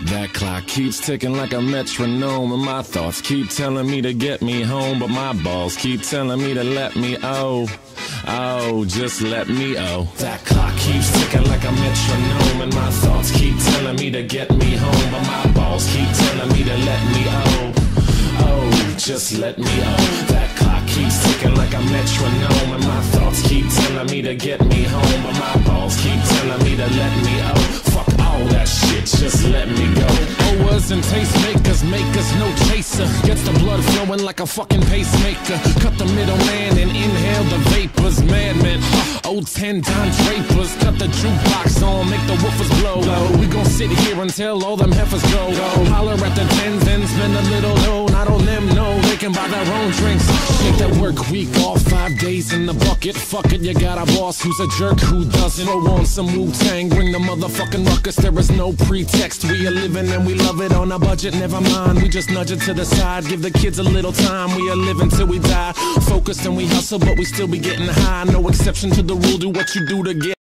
That clock keeps ticking like a metronome, and my thoughts keep telling me to get me home, but my balls keep telling me to let me just let me That clock keeps ticking like a metronome, and my thoughts keep telling me to get me home, but my balls keep telling me to let me just let me That clock keeps ticking like a metronome, and my thoughts keep telling me to get me home, but my balls keep telling me to let me Fuck all that shit, just let me go. Owers and tastemakers make us no chaser. Gets the blood flowing like a fucking pacemaker. Cut the middleman and inhale the vapors. Madman, old 10 Don Drapers. Cut the jukebox on, make the woofers blow. We gon' sit here until all them heifers go. Holler at the tens and spend a little dough. Not on them, no, they can buy their own drinks. Take that work week off, 5 days in the bucket. Fuck it, you got a boss who's a jerk who doesn't. Throw on some Wu-Tang, bring the motherfucking ruckus. There is no pretext, we are living and we love it on a budget. Never mind, we just nudge it to the side. Give the kids a little time, we are living till we die. Focused and we hustle, but we still be getting high. No exception to the rule, do what you do to get